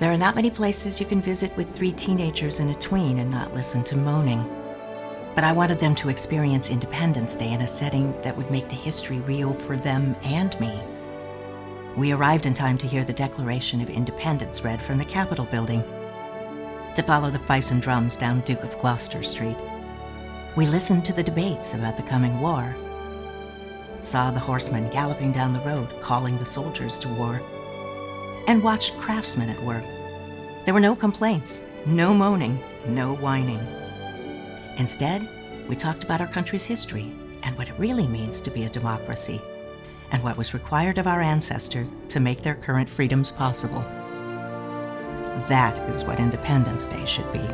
There are not many places you can visit with 3 teenagers and a tween and not listen to moaning. But I wanted them to experience Independence Day in a setting that would make the history real for them and me. We arrived in time to hear the Declaration of Independence read from the Capitol building, to follow the fifes and drums down Duke of Gloucester Street. We listened to the debates about the coming war, saw the horsemen galloping down the road calling the soldiers to war, and watched craftsmen at work. There were no complaints, no moaning, no whining. Instead, we talked about our country's history and what it really means to be a democracy, and what was required of our ancestors to make their current freedoms possible. That is what Independence Day should be.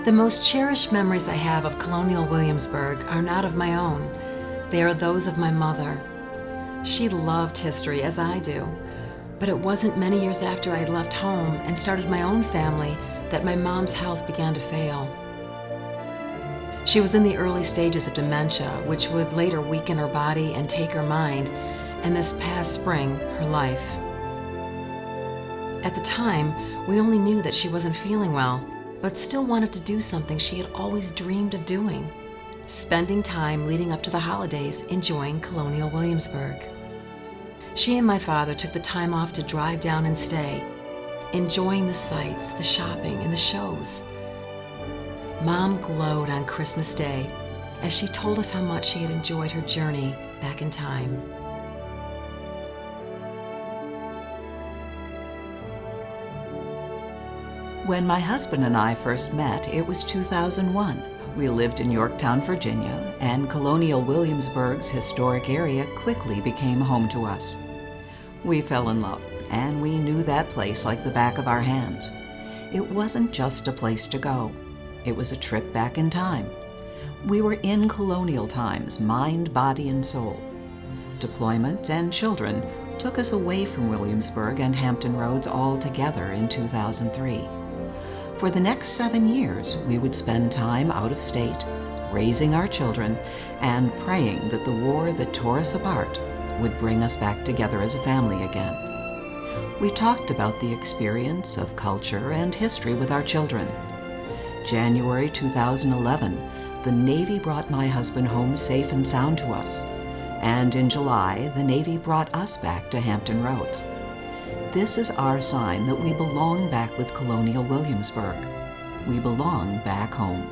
The most cherished memories I have of Colonial Williamsburg are not of my own. They are those of my mother. She loved history, as I do, but it wasn't many years after I had left home and started my own family that my mom's health began to fail. She was in the early stages of dementia, which would later weaken her body and take her mind, and this past spring, her life. At the time, we only knew that she wasn't feeling well, but still wanted to do something she had always dreamed of doing, spending time leading up to the holidays enjoying Colonial Williamsburg. She and my father took the time off to drive down and stay, enjoying the sights, the shopping, and the shows. Mom glowed on Christmas Day as she told us how much she had enjoyed her journey back in time. When my husband and I first met, it was 2001. We lived in Yorktown, Virginia, and Colonial Williamsburg's historic area quickly became home to us. We fell in love, and we knew that place like the back of our hands. It wasn't just a place to go. It was a trip back in time. We were in colonial times, mind, body, and soul. Deployment and children took us away from Williamsburg and Hampton Roads altogether in 2003. For the next 7 years, we would spend time out of state, raising our children, and praying that the war that tore us apart would bring us back together as a family again. We talked about the experience of culture and history with our children. January 2011, the Navy brought my husband home safe and sound to us. And in July, the Navy brought us back to Hampton Roads. This is our sign that we belong back with Colonial Williamsburg. We belong back home.